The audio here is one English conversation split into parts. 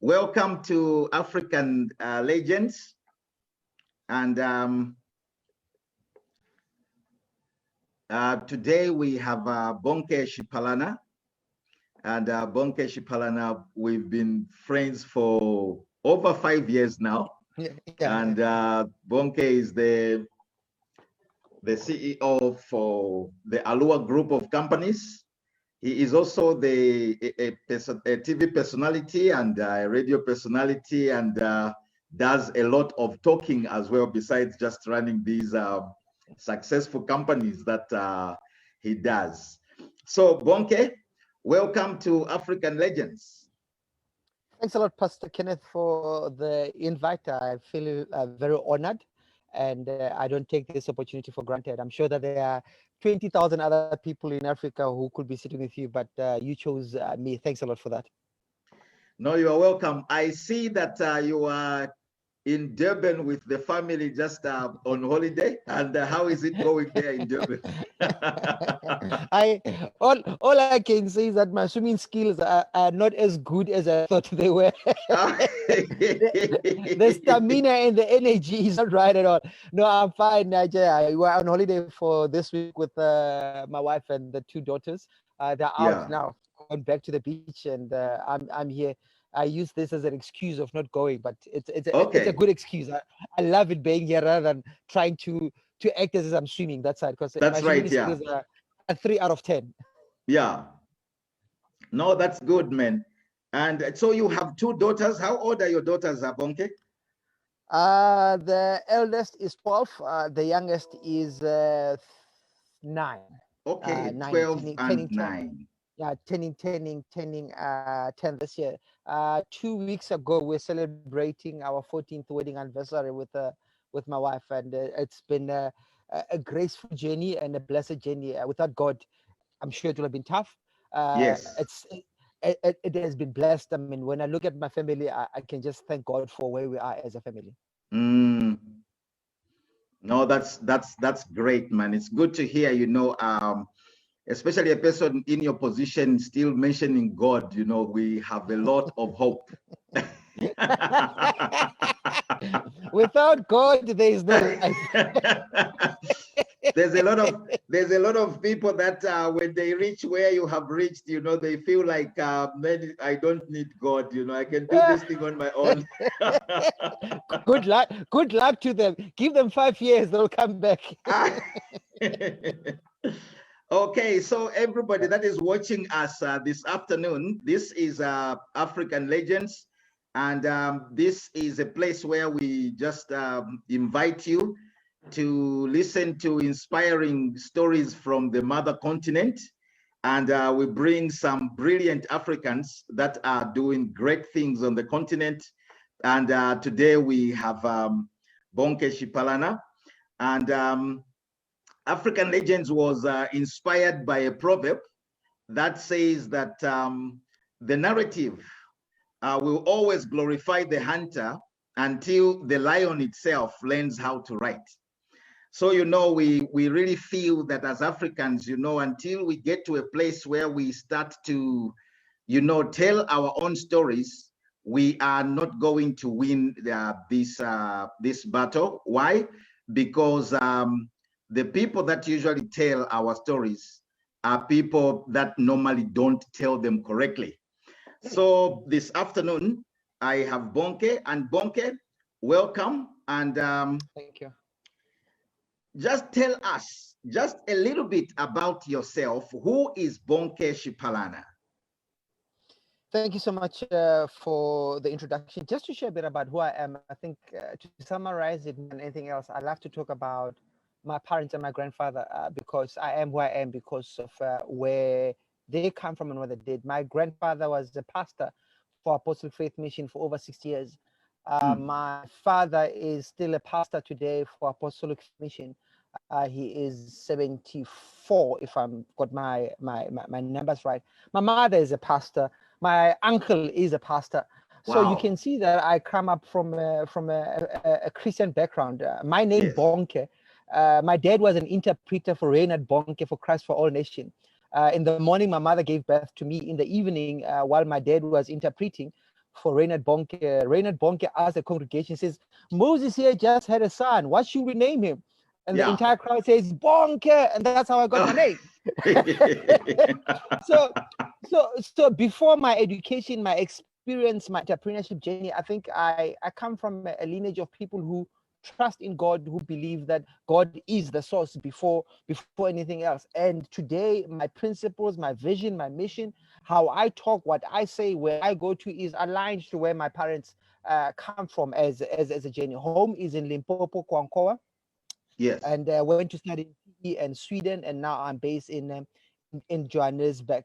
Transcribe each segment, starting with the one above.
welcome to African Legends. And today we have Bonnke Shipalana. And Bonnke Shipalana, we've been friends for over 5 years now. And Bonnke is the CEO for the Alua group of companies. He is also a TV personality and a radio personality, and does a lot of talking as well, besides just running these successful companies that he does. So Bonnke, welcome to African Legends. Thanks a lot, Pastor Kenneth, for the invite. I feel very honored, and I don't take this opportunity for granted. I'm sure that there are 20,000 other people in Africa who could be sitting with you, but you chose me. Thanks a lot for that. No, you are welcome. I see that you are in Durban with the family, just on holiday. And how is it going there in Durban? All I can say is that my swimming skills are not as good as I thought they were. The stamina and the energy is not right at all. No, I'm fine, Nigeria. We're on holiday for this week with my wife and the 2 daughters. They're out now, going back to the beach, and I'm here. I use this as an excuse of not going, but it's a good excuse. I love it being here rather than trying to act as I'm swimming that side, because that's right. Yeah, a 3 out of 10. Yeah, no, that's good, man. And so you have 2 daughters. How old are your daughters, Bonnke? The eldest is 12. The youngest is 9. Okay, 12 and 9. Yeah, turning 10 this year. 2 weeks ago, we're celebrating our 14th wedding anniversary with my wife, and it's been a graceful journey and a blessed journey. Without God, I'm sure it would have been tough. Yes, it has been blessed. I mean, when I look at my family, I can just thank God for where we are as a family. No, that's great, man. It's good to hear. Especially a person in your position still mentioning God, we have a lot of hope. Without God, there is no life. There's a lot of people that when they reach where you have reached, they feel like, man, I don't need God, I can do this thing on my own. Good luck to them. Give them 5 years, they'll come back. Okay, so everybody that is watching us this afternoon, this is African Legends, and this is a place where we just invite you to listen to inspiring stories from the mother continent, and we bring some brilliant Africans that are doing great things on the continent. And today we have Bonnke Shipalana, and African Legends was inspired by a proverb that says that the narrative will always glorify the hunter until the lion itself learns how to write. So, we really feel that as Africans, until we get to a place where we start to, tell our own stories, we are not going to win this battle. Why? Because the people that usually tell our stories are people that normally don't tell them correctly. So this afternoon, I have Bonnke, and Bonnke, welcome. And thank you. Just tell us just a little bit about yourself. Who is Bonnke Shipalana? Thank you so much for the introduction. Just to share a bit about who I am, I think to summarize it more than anything else, I love to talk about my parents and my grandfather, because I am who I am because of where they come from and what they did. My grandfather was a pastor for Apostolic Faith Mission for over 6 years. My father is still a pastor today for Apostolic Mission. He is 74, if I've got my numbers right. My mother is a pastor. My uncle is a pastor. Wow. So you can see that I come up from a Christian background. My name, yes. Bonnke. My dad was an interpreter for Reinhard Bonnke for Christ for All Nations. In the morning, my mother gave birth to me. In the evening, while my dad was interpreting, for Reinhard Bonnke. Reinhard Bonnke asked the congregation, says, Moses here just had a son. What should we name him? And the entire crowd says, Bonnke. And that's how I got my name. so before my education, my experience, my entrepreneurship journey, I think I come from a lineage of people who trust in God, who believe that God is the source before anything else. And today, my principles, my vision, my mission, how I talk, what I say, where I go to is aligned to where my parents come from as a journey. Home is in Limpopo, Kwankoa. Yes. And went to study in PE and Sweden, and now I'm based in Johannesburg.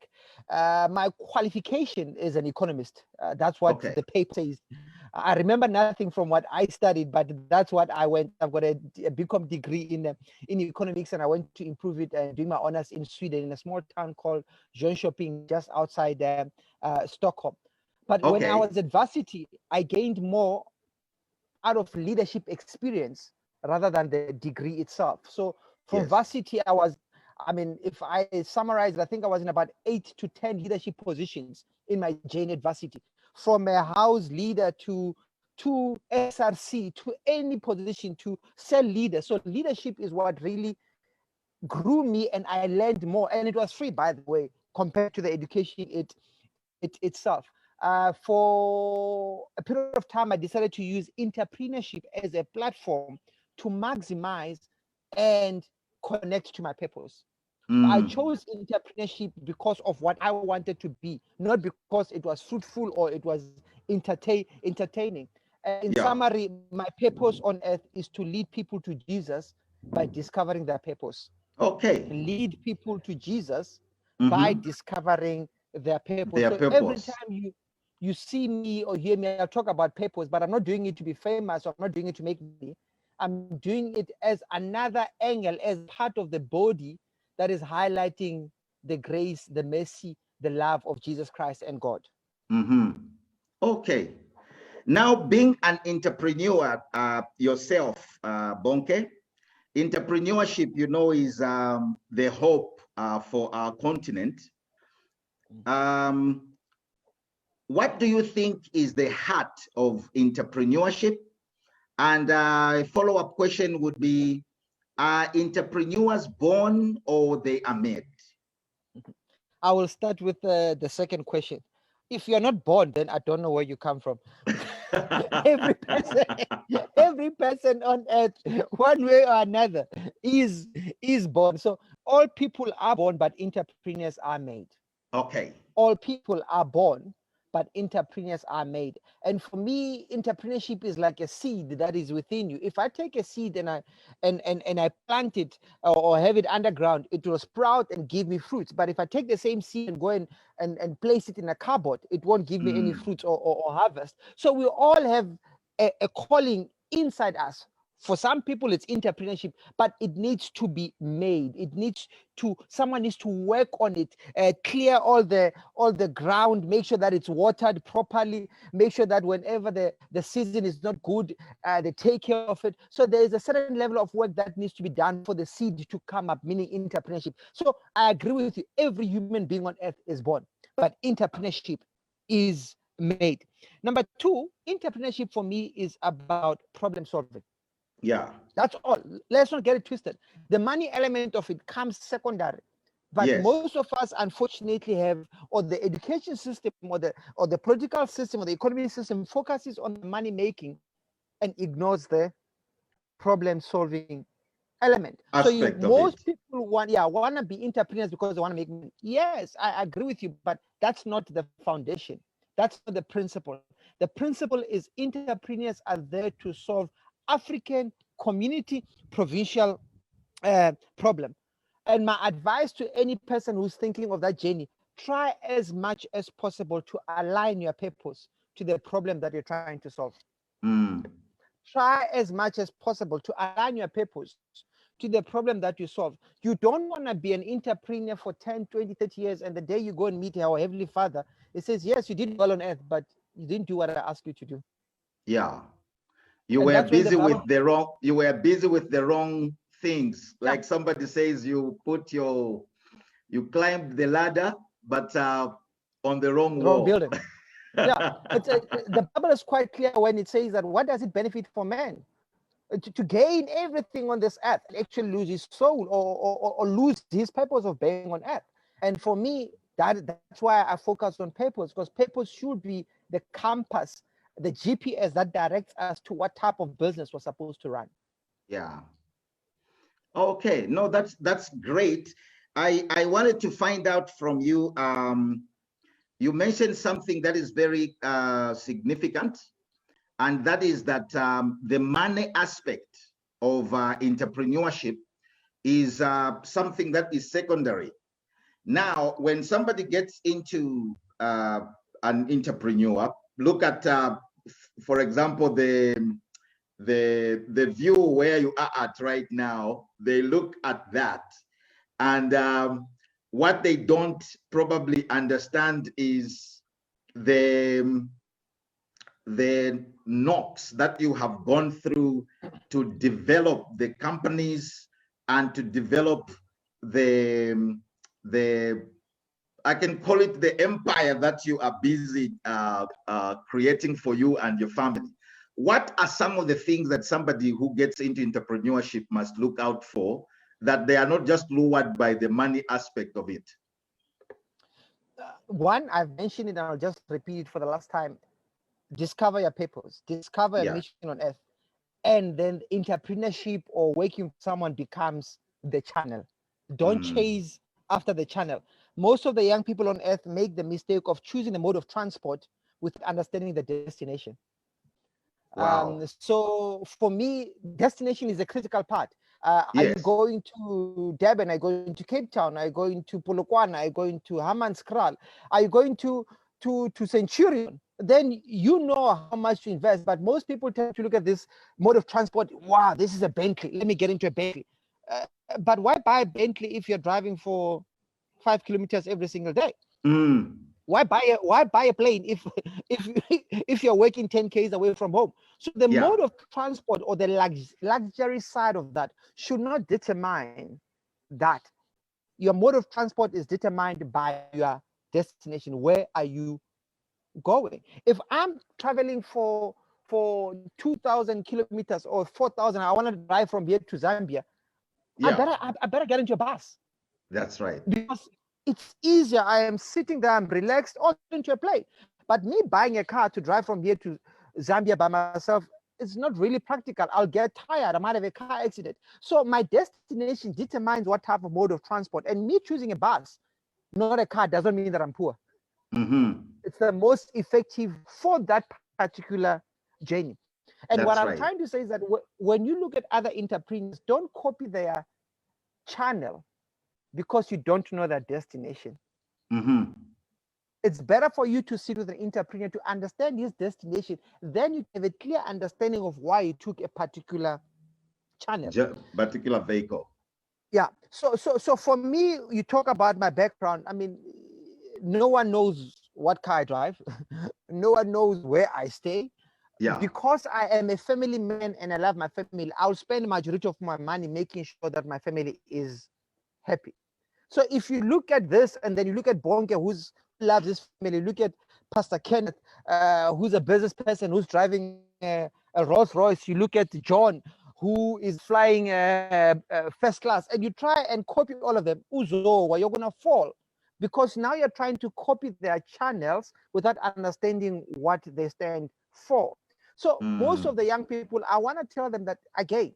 My qualification is an economist. That's what the paper says. I remember nothing from what I studied, but that's what I went. I've got a BCom degree in economics, and I went to improve it and doing my honors in Sweden in a small town called Jönköping, just outside Stockholm. But when I was at varsity, I gained more out of leadership experience rather than the degree itself. So from varsity, if I summarize, I think I was in about 8 to 10 leadership positions in my journey at varsity, from a house leader to SRC, to any position, to cell leader. So leadership is what really grew me, and I learned more, and it was free, by the way, compared to the education itself. For a period of time, I decided to use entrepreneurship as a platform to maximize and connect to my purpose. I chose entrepreneurship because of what I wanted to be, not because it was fruitful or it was entertaining. In summary, my purpose on earth is to lead people to Jesus by discovering their purpose. Lead people to Jesus by discovering their purpose. Every time you see me or hear me, I talk about purpose, but I'm not doing it to be famous, or I'm not doing it to make money. I'm doing it as another angle, as part of the body that is highlighting the grace, the mercy, the love of Jesus Christ and God. Okay. Now, being an entrepreneur yourself, Bonnke, entrepreneurship, is the hope for our continent. What do you think is the heart of entrepreneurship? And a follow-up question would be, are entrepreneurs born or they are made? I will start with the second question. If you're not born, then I don't know where you come from. every person on earth, one way or another, is born. So all people are born, but entrepreneurs are made. All people are born, but entrepreneurs are made. And for me, entrepreneurship is like a seed that is within you. If I take a seed and I plant it or have it underground, it will sprout and give me fruits. But if I take the same seed and go and place it in a cupboard, it won't give me any fruits or harvest. So we all have a calling inside us. For some people, it's entrepreneurship, but it needs to be made. Someone needs to work on it, clear all the ground, make sure that it's watered properly, make sure that whenever the season is not good, they take care of it. So there is a certain level of work that needs to be done for the seed to come up, meaning entrepreneurship. So I agree with you. Every human being on earth is born, but entrepreneurship is made. Number two, entrepreneurship for me is about problem solving. That's all. Let's not get it twisted. The money element of it comes secondary, but most of us unfortunately have, or the education system or the political system or the economic system focuses on the money making and ignores the problem solving element. Most people want to be entrepreneurs because they want to make money. Yes, I agree with you, but that's not the foundation. That's not the principle. The principle is entrepreneurs are there to solve African community provincial problem. And my advice to any person who's thinking of that journey, try as much as possible to align your purpose to the problem that you're trying to solve. Try as much as possible to align your purpose to the problem that you solve. You don't want to be an entrepreneur for 10, 20, 30 years, and the day you go and meet our Heavenly Father, it says, yes, you did well on earth, but you didn't do what I asked you to do. You were busy with the wrong things. Like somebody says, you climbed the ladder, but on the wrong wall. Building. Yeah, the Bible is quite clear when it says that what does it benefit for man? To gain everything on this earth and actually lose his soul or lose his purpose of being on earth. And for me, that's why I focus on purpose, because purpose should be the compass, the GPS that directs us to what type of business we're supposed to run. Yeah. Okay. No, that's great. I wanted to find out from you. You mentioned something that is very significant, and that is that the money aspect of entrepreneurship is something that is secondary. Now, when somebody gets into an entrepreneur, look at, for example, the view where you are at right now. They look at that, and what they don't probably understand is the knocks that you have gone through to develop the companies and to develop the I can call it the empire that you are busy creating for you and your family. What are some of the things that somebody who gets into entrepreneurship must look out for, that they are not just lured by the money aspect of it? One, I've mentioned it and I'll just repeat it for the last time. Discover your purpose, discover a mission on earth, and then entrepreneurship or working for someone becomes the channel. Don't chase after the channel. Most of the young people on earth make the mistake of choosing a mode of transport with understanding the destination. Wow. So for me, destination is a critical part. Are you Yes. going to Durban? Are you going to Cape Town? Are you going to Polokwane? Are you going to Hammanskraal? Are you going to Centurion? Then you know how much to invest. But most people tend to look at this mode of transport. Wow, this is a Bentley. Let me get into a Bentley. But why buy a Bentley if you're driving for 5 kilometers every single day? Why buy a plane if you're working 10 k's away from home? So the mode of transport or the luxury side of that should not determine that. Your mode of transport is determined by your destination. Where are you going? If I'm traveling for 2,000 kilometers or 4,000, I want to drive from here to Zambia, I better get into a bus. That's right. Because it's easier. I am sitting there, I'm relaxed, or into a plane. But me buying a car to drive from here to Zambia by myself, it's not really practical. I'll get tired. I might have a car accident. So my destination determines what type of mode of transport. And me choosing a bus, not a car, doesn't mean that I'm poor. It's the most effective for that particular journey. And what I'm trying to say is that when you look at other entrepreneurs, don't copy their channel because you don't know their destination. It's better for you to sit with an entrepreneur to understand his destination. Then you have a clear understanding of why you took a particular channel, particular vehicle. Yeah. So for me, you talk about my background. I mean, no one knows what car I drive. No one knows where I stay. Because I am a family man and I love my family, I'll spend the majority of my money making sure that my family is happy. So if you look at this and then you look at Bonnke, who loves his family, look at Pastor Kenneth, who's a business person, who's driving a Rolls Royce, you look at John, who is flying first class, and you try and copy all of them, Uzo, you're going to fall. Because now you're trying to copy their channels without understanding what they stand for. So most of the young people, I want to tell them that, again,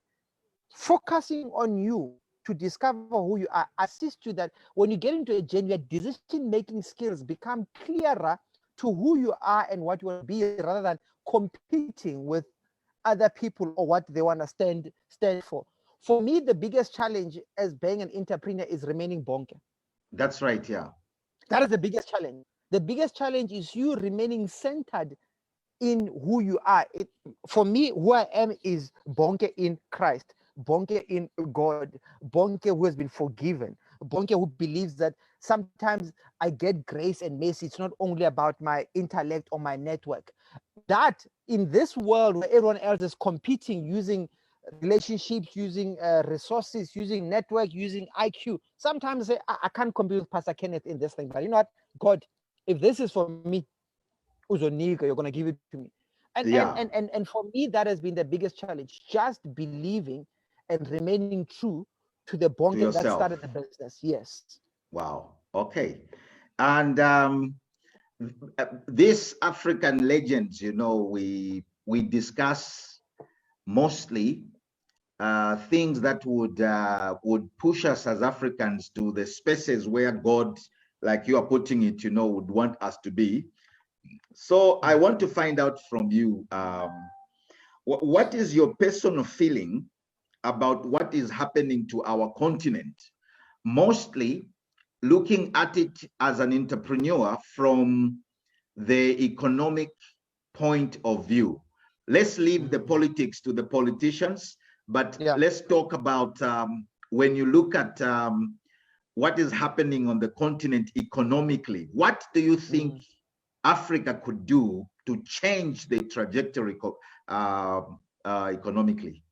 focusing on you to discover who you are assists you that when you get into a journey, your decision-making skills become clearer to who you are and what you want to be, rather than competing with other people or what they want to stand for. For me, the biggest challenge as being an entrepreneur is remaining Bonnke. That's right, yeah. That is the biggest challenge. The biggest challenge is you remaining centered in who you are. For me, who I am is Bonnke in Christ, Bonnke in God, Bonnke who has been forgiven, Bonnke who believes that sometimes I get grace and mercy. It's not only about my intellect or my network. That in this world where everyone else is competing using relationships, using resources, using network, using IQ, sometimes I say, I can't compete with Pastor Kenneth in this thing. But you know what? God, if this is for me, uzonika, you're gonna give it to me. And for me, that has been the biggest challenge, just believing and remaining true to the Bonnke that started the business. Yes. Wow. Okay. And these African legends, you know, we discuss mostly things that would push us as Africans to the spaces where God, like you are putting it, you know, would want us to be. So I want to find out from you, what is your personal feeling about what is happening to our continent, mostly looking at it as an entrepreneur from the economic point of view. Let's leave the politics to the politicians, but let's talk about when you look at what is happening on the continent economically, what do you think Africa could do to change the trajectory economically?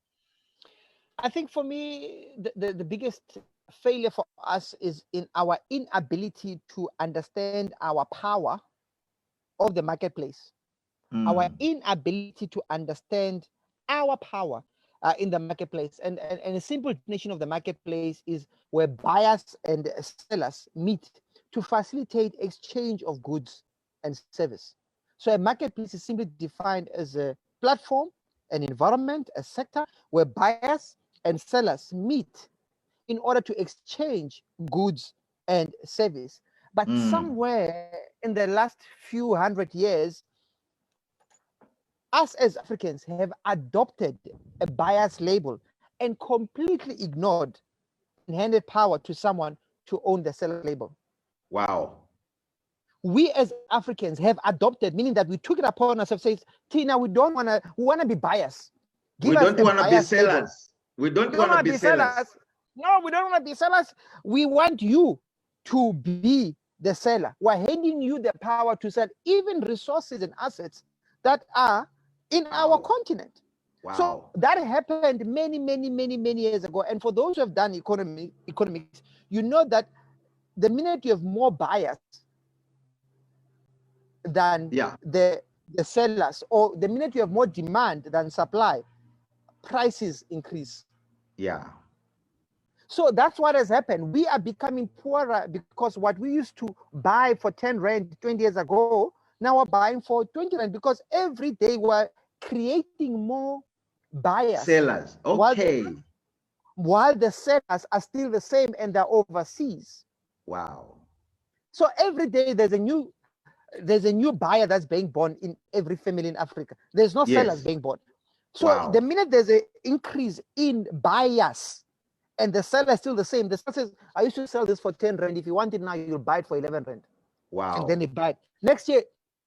I think for me, the biggest failure for us is in our inability to understand our power of the marketplace. Our inability to understand our power in the marketplace. And a simple definition of the marketplace is where buyers and sellers meet to facilitate exchange of goods and service. So a marketplace is simply defined as a platform, an environment, a sector where buyers and sellers meet in order to exchange goods and service. But somewhere in the last few hundred years, us as Africans have adopted a bias label and completely ignored and handed power to someone to own the seller label. Wow. We as Africans have adopted, meaning that we took it upon ourselves, says, Tina, we want to be biased. We don't want to be sellers. We don't want to be sellers. No, we don't want to be sellers. We want you to be the seller. We're handing you the power to sell even resources and assets that are in our continent. Wow. So that happened many years ago. And for those who have done economics, you know that the minute you have more buyers than the sellers, or the minute you have more demand than supply, prices increase. Yeah. So that's what has happened. We are becoming poorer because what we used to buy for 10 rand 20 years ago, now we're buying for 20 rand, because every day we're creating more buyers. Sellers. Okay. While the sellers are still the same and they're overseas. Wow. So every day there's a new buyer that's being born in every family in Africa. There's no sellers being born. So the minute there's an increase in buyers and the seller is still the same, the seller says, I used to sell this for 10 rand. If you want it now, you'll buy it for 11 rand. Wow. And then they buy it. Next year,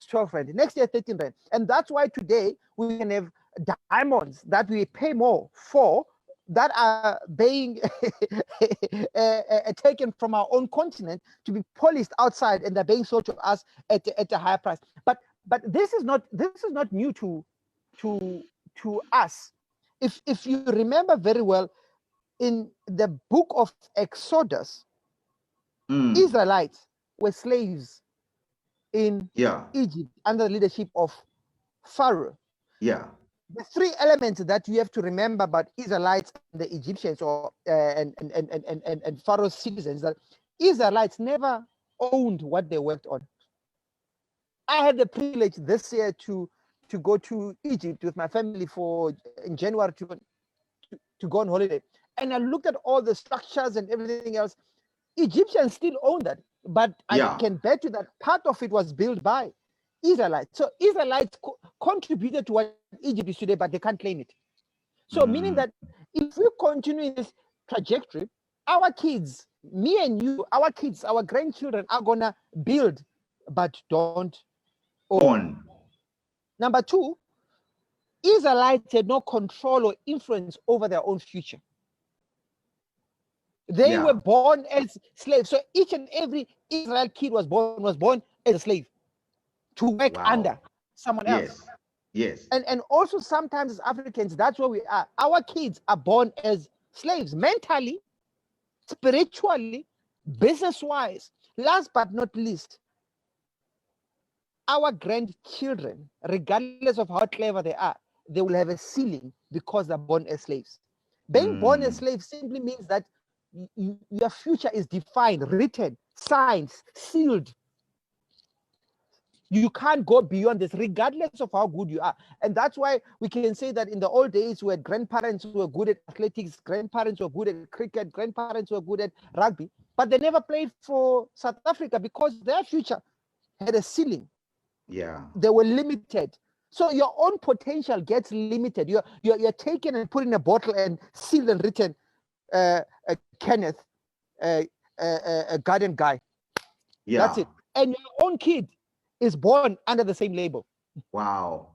12 rand. Next year, 13 rand. And that's why today we can have diamonds that we pay more for that are being taken from our own continent to be polished outside, and they're being sold to us at a higher price. But this is not new to us. If you remember very well, in the book of Exodus, Israelites were slaves in Egypt under the leadership of Pharaoh. Yeah. The three elements that you have to remember about Israelites and the Egyptians, or and Pharaoh's citizens, that Israelites never owned what they worked on. I had the privilege this year to go to Egypt with my family in January to go on holiday, and I looked at all the structures and everything else. Egyptians still own that, but I can bet you that part of it was built by Israelites. So Israelites contributed to what Egypt is today, but they can't claim it. So meaning that if we continue in this trajectory, our kids, me and you, our kids, our grandchildren are gonna build, but don't own. Number two, Israelites had no control or influence over their own future. They were born as slaves. So each and every Israel kid was born as a slave to work under someone else. Yes. And also sometimes as Africans, that's where we are. Our kids are born as slaves, mentally, spiritually, business-wise. Last but not least, our grandchildren, regardless of how clever they are, they will have a ceiling because they're born as slaves. Being born as slaves simply means that your future is defined, written, signed, sealed. You can't go beyond this, regardless of how good you are. And that's why we can say that in the old days, we had grandparents who were good at athletics, grandparents who were good at cricket, grandparents who were good at rugby, but they never played for South Africa because their future had a ceiling. Yeah. They were limited. So your own potential gets limited. You're taken and put in a bottle and sealed and written, Kenneth, a garden guy. Yeah. That's it. And your own kid is born under the same label. Wow.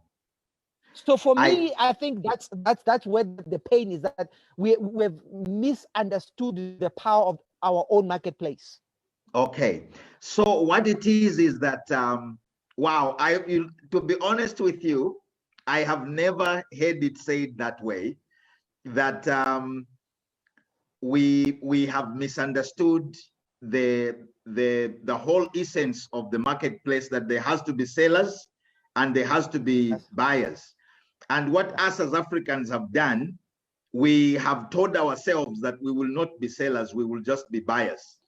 So for me, I think that's where the pain is, that we've misunderstood the power of our own marketplace. Okay. So what it is that wow, to be honest with you, I have never heard it said that way, that we have misunderstood the whole essence of the marketplace, that there has to be sellers and there has to be buyers. And what us as Africans have done, we have told ourselves that we will not be sellers, we will just be buyers.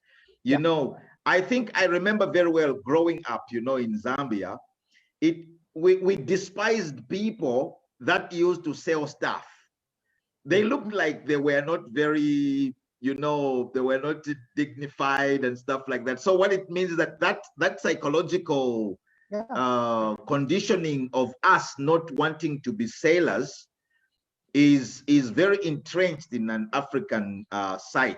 You know, I think I remember very well growing up, you know, in Zambia, we despised people that used to sell stuff. They looked like they were not very, you know, they were not dignified and stuff like that. So what it means is that psychological conditioning of us not wanting to be sailors is very entrenched in an African psyche.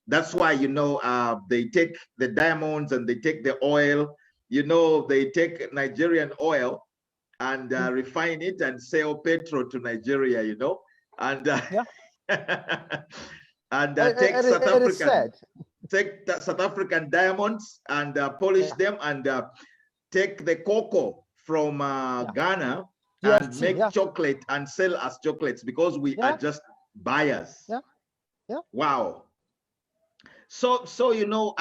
That's why, you know, they take the diamonds and they take the oil, you know, they take Nigerian oil and refine it and sell petrol to Nigeria, you know, and and take South African diamonds and polish them and take the cocoa from Ghana and make chocolate and sell as chocolates, because we are just buyers. Wow. So you know,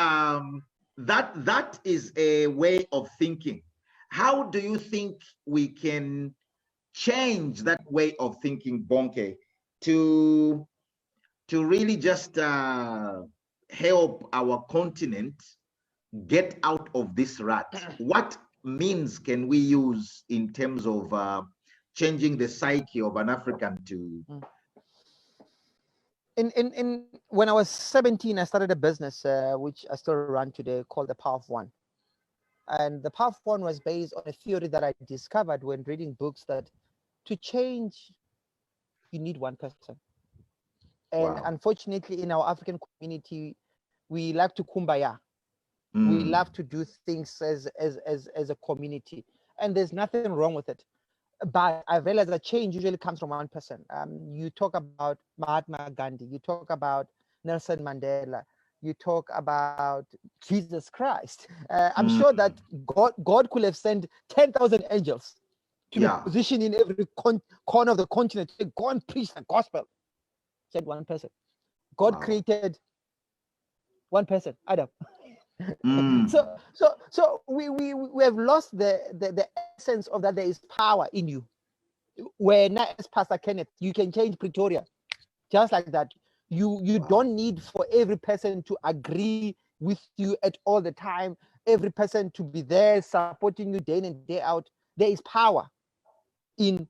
that is a way of thinking. How do you think we can change that way of thinking, Bonnke, to really just help our continent get out of this rut? What means can we use in terms of changing the psyche of an African to? When I was 17, I started a business which I still run today, called the Power of One. And the Power of One was based on a theory that I discovered when reading books, that to change, you need one person. And unfortunately, in our African community, we like to kumbaya. We love to do things as a community, and there's nothing wrong with it. But I realized that change usually comes from one person. You talk about Mahatma Gandhi, you talk about Nelson Mandela, you talk about Jesus Christ. I'm sure that God could have sent 10,000 angels to be positioned in every corner of the continent to go and preach the gospel. Said one person. God created one person, Adam. So we have lost the essence of that there is power in you. Where now, as Pastor Kenneth, you can change Pretoria just like that. You don't need for every person to agree with you at all the time, every person to be there supporting you day in and day out. There is power in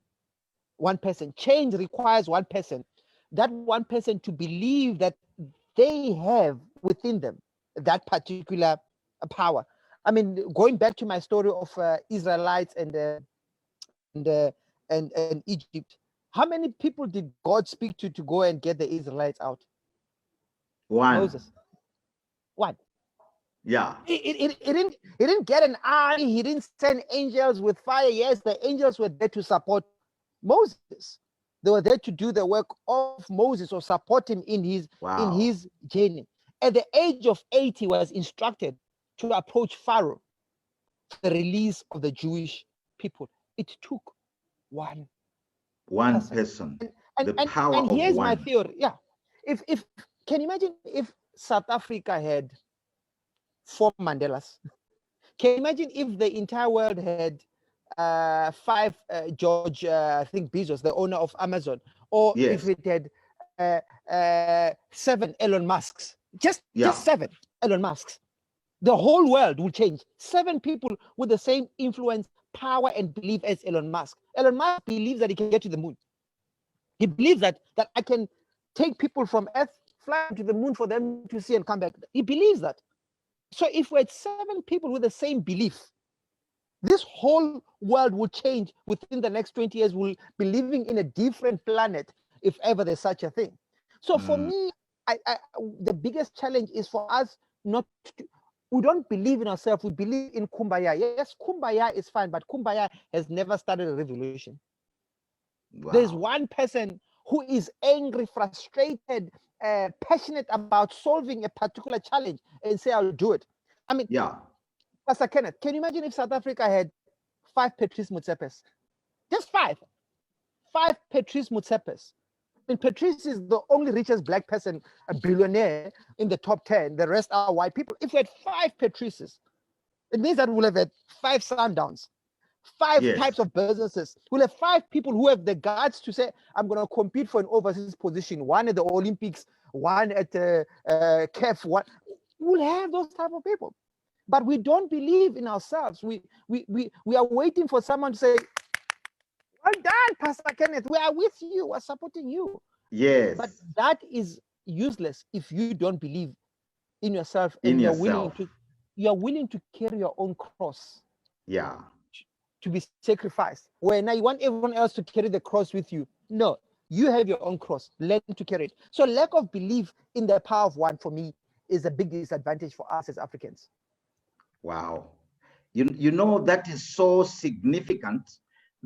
one person. Change requires one person. That one person to believe that they have within them that particular power. I mean, going back to my story of Israelites and Egypt, how many people did God speak to go and get the Israelites out? One. Moses. One. Yeah. He didn't get an army. He didn't send angels with fire. Yes, the angels were there to support Moses. They were there to do the work of Moses or support him in his journey. At the age of 80, he was instructed to approach Pharaoh for the release of the Jewish people. It took one person. And here's my theory. Yeah. If can you imagine if South Africa had 4 Mandelas? Can you imagine if the entire world had five George, I think Bezos, the owner of Amazon, or if Yes. it had seven Elon Musks, just seven Elon Musks, the whole world will change. Seven people with the same influence, power, and belief as Elon Musk. Elon Musk believes that he can get to the moon. He believes that I can take people from Earth, fly to the moon for them to see and come back. He believes that. So if we had seven people with the same belief, this whole world will change within the next 20 years. We'll be living in a different planet if ever there's such a thing. So for me, the biggest challenge is for us not to, we don't believe in ourselves. We believe in kumbaya. Yes, kumbaya is fine, but kumbaya has never started a revolution. Wow. There's one person who is angry, frustrated, passionate about solving a particular challenge and say, I'll do it. I mean, Pastor Kenneth, can you imagine if South Africa had 5 Patrice Motsepes? Just 5. 5 Patrice Motsepes. I mean, Patrice is the only richest black person, a billionaire in the top 10. The rest are white people. If we had 5 Patrices, it means that we'll have had 5 Sundowns, 5 types of businesses. We'll have 5 people who have the guts to say, I'm going to compete for an overseas position, one at the Olympics, one at the CAF. We'll have those type of people. But we don't believe in ourselves. We are waiting for someone to say, well done, Pastor Kenneth. We are with you. We're supporting you. Yes. But that is useless if you don't believe in yourself and you're willing to carry your own cross. Yeah. To be sacrificed. Where now you want everyone else to carry the cross with you. No, you have your own cross. Learn to carry it. So lack of belief in the power of one, for me, is a big disadvantage for us as Africans. Wow. You know, that is so significant,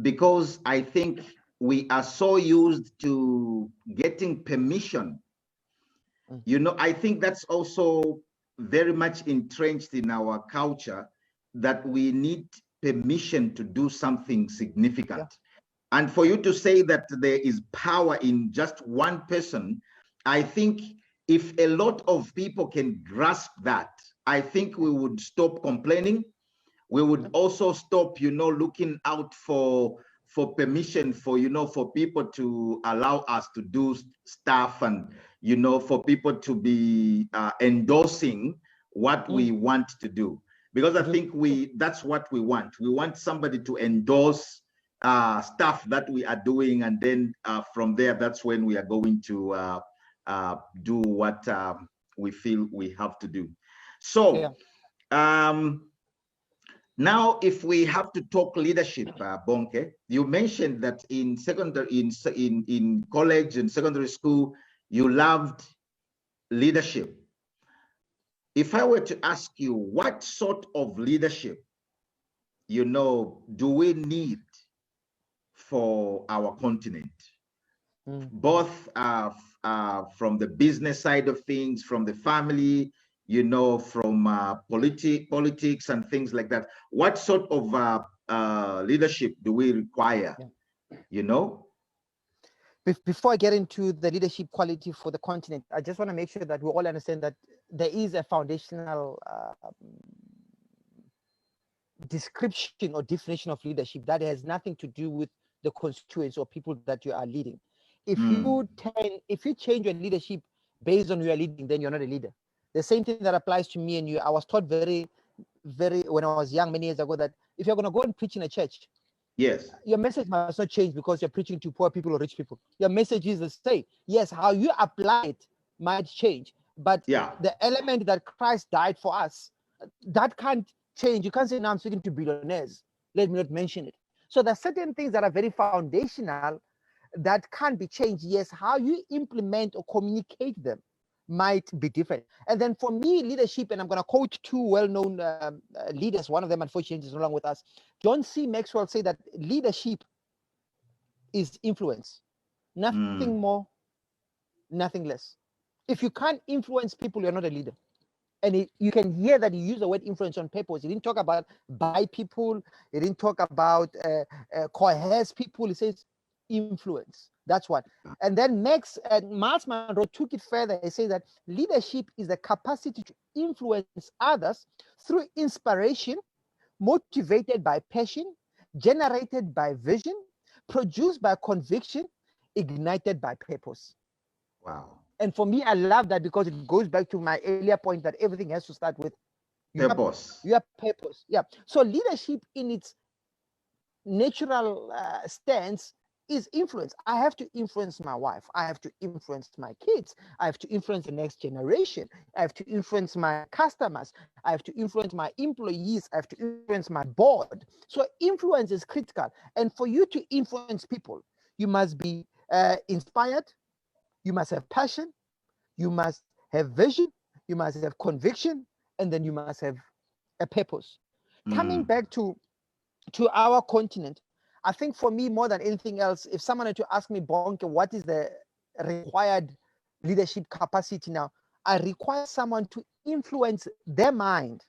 because I think we are so used to getting permission. You know, I think that's also very much entrenched in our culture, that we need permission to do something significant. And for you to say that there is power in just one person, I think if a lot of people can grasp that, I think we would stop complaining. We would also stop, you know, looking out for permission for, you know, for people to allow us to do stuff, and, you know, for people to be endorsing what we want to do. Because I think that's what we want. We want somebody to endorse stuff that we are doing, and then from there, that's when we are going to do what we feel we have to do. So now, if we have to talk leadership, Bonnke, you mentioned that in college and secondary school, you loved leadership. If I were to ask you, what sort of leadership, you know, do we need for our continent? Both from the business side of things, from the family, you know, from politics and things like that. What sort of leadership do we require, you know? Before I get into the leadership quality for the continent, I just want to make sure that we all understand that there is a foundational description or definition of leadership that has nothing to do with the constituents or people that you are leading. If you change your leadership based on who you are leading, then you're not a leader. The same thing that applies to me and you. I was taught very, when I was young, many years ago, that if you're going to go and preach in a church, your message must not change because you're preaching to poor people or rich people. Your message is the same. Yes, how you apply it might change, but the element that Christ died for us, that can't change. You can't say, now I'm speaking to billionaires. Let me not mention it. So there are certain things that are very foundational that can't be changed. Yes, how you implement or communicate them might be different. And then for me, leadership, and I'm going to quote 2 well-known leaders. One of them, unfortunately, is no longer with us. John C. Maxwell said that leadership is influence. Nothing more, nothing less. If you can't influence people, you're not a leader. And you can hear that he used the word influence on purpose. He didn't talk about buy people. He didn't talk about coerce people. He says influence. That's what. And then Miles Monroe took it further. He said that leadership is the capacity to influence others through inspiration, motivated by passion, generated by vision, produced by conviction, ignited by purpose. Wow. And for me, I love that because it goes back to my earlier point that everything has to start with Purpose. your purpose. Yeah. So leadership in its natural stance is influence. I have to influence my wife. I have to influence my kids. I have to influence the next generation. I have to influence my customers. I have to influence my employees. I have to influence my board. So influence is critical. And for you to influence people, you must be inspired. You must have passion. You must have vision. You must have conviction. And then you must have a purpose. Coming back to our continent, I think for me, more than anything else, if someone had to ask me, Bonnke, what is the required leadership capacity now? I require someone to influence their mind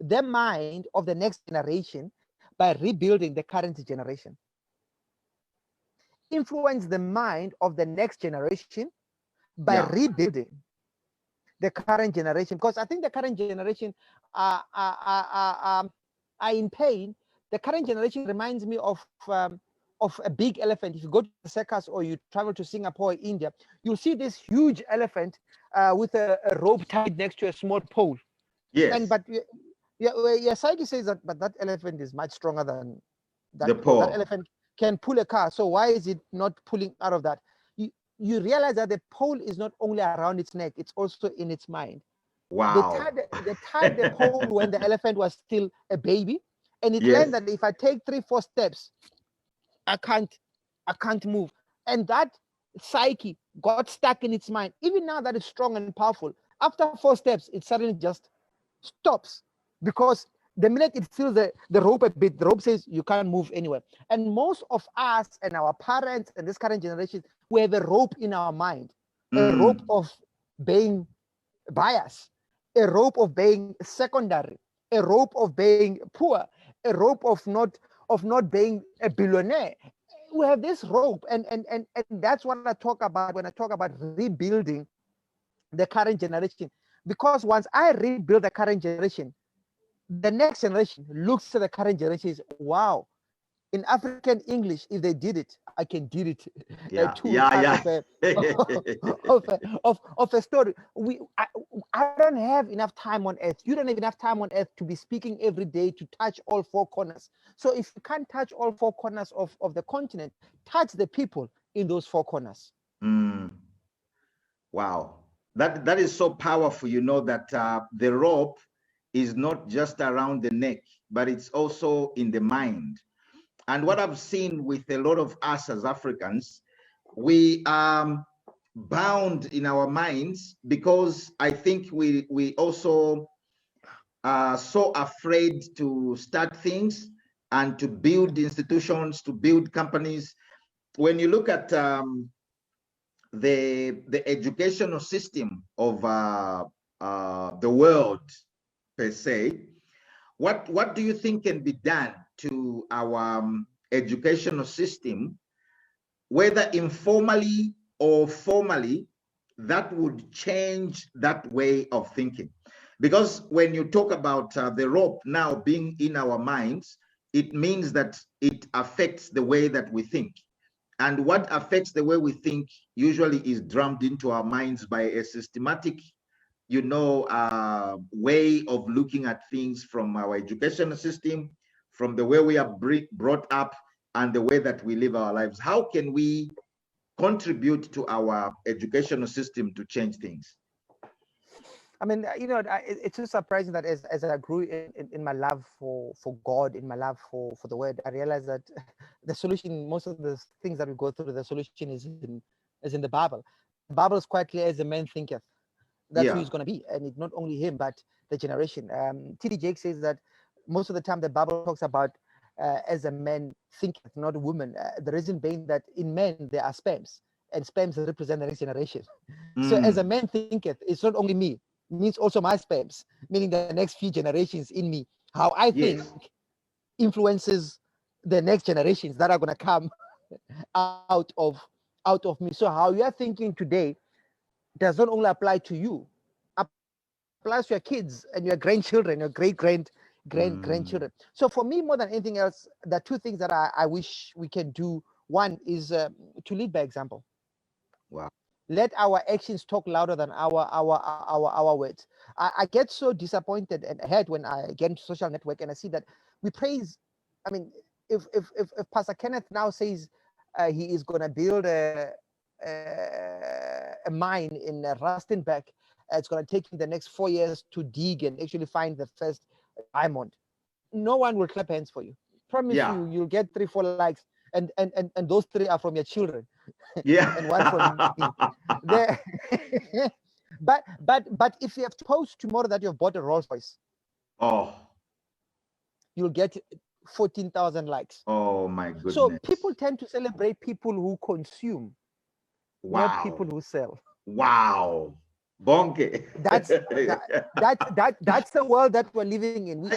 of the next generation by rebuilding the current generation. Influence the mind of the next generation by rebuilding the current generation. Because I think the current generation are in pain. The current generation reminds me of a big elephant. If you go to the circus or you travel to Singapore or India, you'll see this huge elephant with a rope tied next to a small pole. Yes. But Saiki says that, but that elephant is much stronger than that the pole. pole. That elephant can pull a car. So why is it not pulling out of that? You realize that the pole is not only around its neck, it's also in its mind. Wow. They tied the pole when the elephant was still a baby, and it Yes. learned that if I take 3-4 steps, I can't move. And that psyche got stuck in its mind. Even now that it's strong and powerful, after 4 steps, it suddenly just stops, because the minute it feels the rope a bit, the rope says you can't move anywhere. And most of us and our parents and this current generation, we have a rope in our mind, a rope of being biased, a rope of being secondary, a rope of being poor, a rope of not being a billionaire. We have this rope, and that's what I talk about when I talk about rebuilding the current generation. Because once I rebuild the current generation, the next generation looks at the current generation and says, wow, in African English, if they did it, I can do it. Of a story. I don't have enough time on earth. You don't have enough time on earth to be speaking every day to touch all 4 corners. So if you can't touch all 4 corners of the continent, touch the people in those 4 corners. Wow. That is so powerful. You know that the rope is not just around the neck, but it's also in the mind. And what I've seen with a lot of us as Africans, we are bound in our minds because I think we also are so afraid to start things and to build institutions, to build companies. When you look at the educational system of the world per se, what do you think can be done to our educational system, whether informally or formally, that would change that way of thinking? Because when you talk about the rope now being in our minds, it means that it affects the way that we think. And what affects the way we think usually is drummed into our minds by a systematic, way of looking at things from our educational system, from the way we are brought up, and the way that we live our lives. How can we contribute to our educational system to change things? I mean, it's so surprising that as I grew in my love for God, in my love for the word, I realized that the solution, most of the things that we go through, the solution is in the Bible. The Bible is quite clear: as a man thinketh, that's who he's going to be. And it's not only him, but the generation. T.D. Jakes says that most of the time the Bible talks about as a man thinketh, not a woman. The reason being that in men there are sperms, and sperms represent the next generation. So as a man thinketh, it's not only me, it means also my sperms, meaning the next few generations in me. How I think influences the next generations that are going to come out of me. So how you are thinking today does not only apply to you, applies to your kids and your grandchildren, your great grandchildren. So for me, more than anything else, there are two things that I wish we can do. One is to lead by example. Wow. Let our actions talk louder than our words. I get so disappointed and hurt when I get into social network and I see that we praise. I mean, if Pastor Kenneth now says he is going to build a mine in Rustenburg, it's going to take him the next 4 years to dig and actually find the first diamond. No one will clap hands for you. Promise you, you'll get 3-4 likes, and those 3 are from your children. Yeah. And one from me. But if you have to post tomorrow that you've bought a Rolls Royce, you'll get 14,000 likes. Oh my goodness. So people tend to celebrate people who consume, not people who sell. Wow. Bonnke. That's the world that we're living in.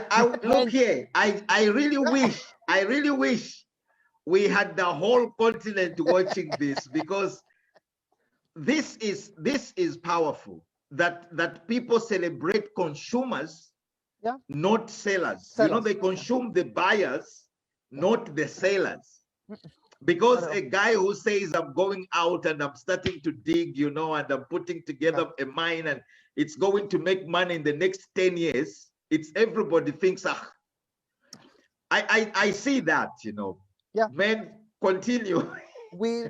Look here, I really wish we had the whole continent watching this, because this is powerful, that people celebrate consumers, not sellers. You know, they consume the buyers, not the sellers. Because a guy who says, I'm going out and I'm starting to dig, you know, and I'm putting together a mine and it's going to make money in the next 10 years, it's everybody thinks, I see that, you know. Yeah. Men, continue. We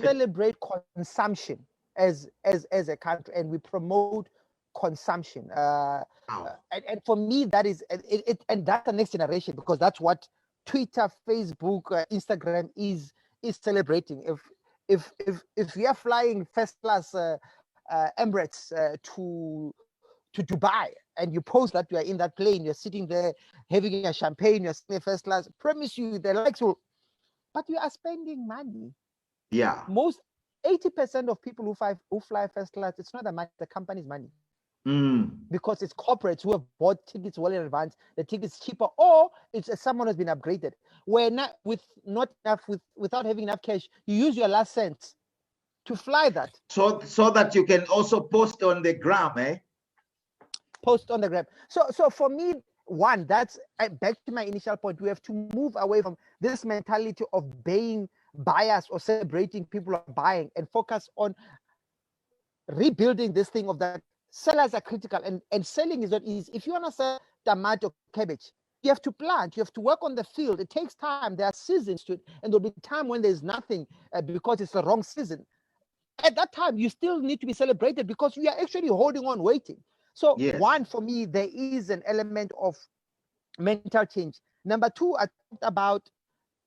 celebrate consumption as a country, and we promote consumption. And for me, that is and that's the next generation, because that's what Twitter, Facebook, Instagram is celebrating. If we are flying first class Emirates to Dubai, and you post that you are in that plane, you're sitting there having a champagne, you're sitting first class, promise you the likes will. But you are spending money. Yeah. Most 80% of people who fly first class, it's not the money, the company's money. Because it's corporates who have bought tickets well in advance, the ticket's cheaper, or it's someone has been upgraded. Where without having enough cash, you use your last cents to fly that. So that you can also post on the gram, eh? Post on the gram. So for me, one, that's back to my initial point. We have to move away from this mentality of being biased or celebrating people are buying, and focus on rebuilding this thing of that sellers are critical, and selling is not easy. If you want to sell tomato, cabbage, you have to plant, you have to work on the field. It takes time. There are seasons to it, and there'll be time when there's nothing because it's the wrong season. At that time, you still need to be celebrated because you are actually holding on, waiting. So one, for me, there is an element of mental change. Number two, I talked about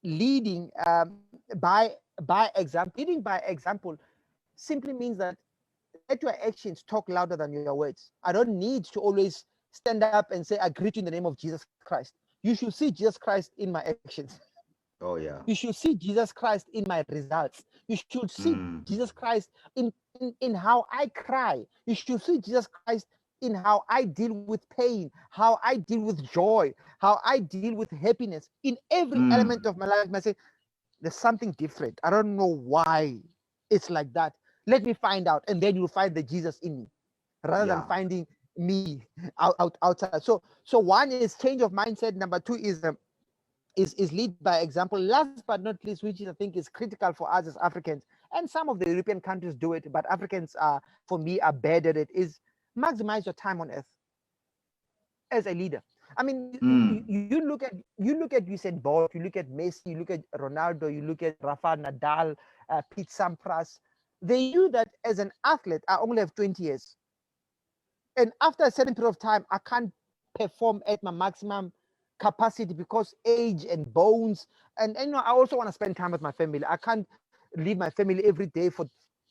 leading by example. Leading by example simply means that let your actions talk louder than your words. I don't need to always stand up and say, I greet you in the name of Jesus Christ. You should see Jesus Christ in my actions. Oh, yeah. You should see Jesus Christ in my results. You should see Jesus Christ in how I cry. You should see Jesus Christ in how I deal with pain, how I deal with joy, how I deal with happiness. In every element of my life, I say, there's something different. I don't know why it's like that. Let me find out, and then you'll find the Jesus in me, rather than finding me outside. So one is change of mindset. Number two is lead by example. Last but not least, which I think is critical for us as Africans, and some of the European countries do it, but Africans are, for me, are bad at it, is maximize your time on earth as a leader. I mean, you look at Usain Bolt, you look at Messi, you look at Ronaldo, you look at Rafa Nadal, Pete Sampras. They knew that as an athlete, I only have 20 years. And after a certain period of time, I can't perform at my maximum capacity because age and bones. And you know, I also want to spend time with my family. I can't leave my family every day for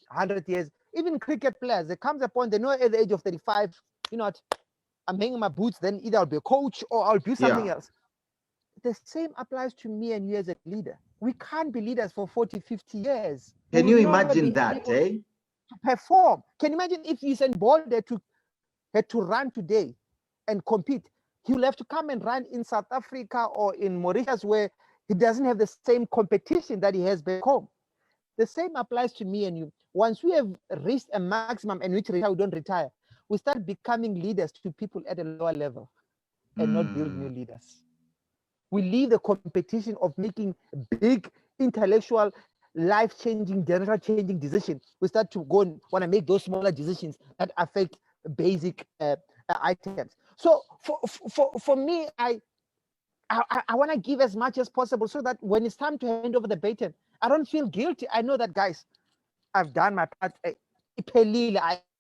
100 years. Even cricket players, there comes a point, they know at the age of 35, you know what, I'm hanging my boots, then either I'll be a coach or I'll do something else. The same applies to me and you as a leader. We can't be leaders for 40, 50 years. Can you imagine that, eh? To perform. Can you imagine if Usain Bolt had to run today and compete? He'll have to come and run in South Africa or in Mauritius, where he doesn't have the same competition that he has back home. The same applies to me and you. Once we have reached a maximum and we don't retire, we start becoming leaders to people at a lower level. and not build new leaders. We leave the competition of making big intellectual, life-changing, general-changing decisions. We start to go and want to make those smaller decisions that affect basic items. So for me, I want to give as much as possible so that when it's time to hand over the baton, I don't feel guilty. I know that, guys, I've done my part. I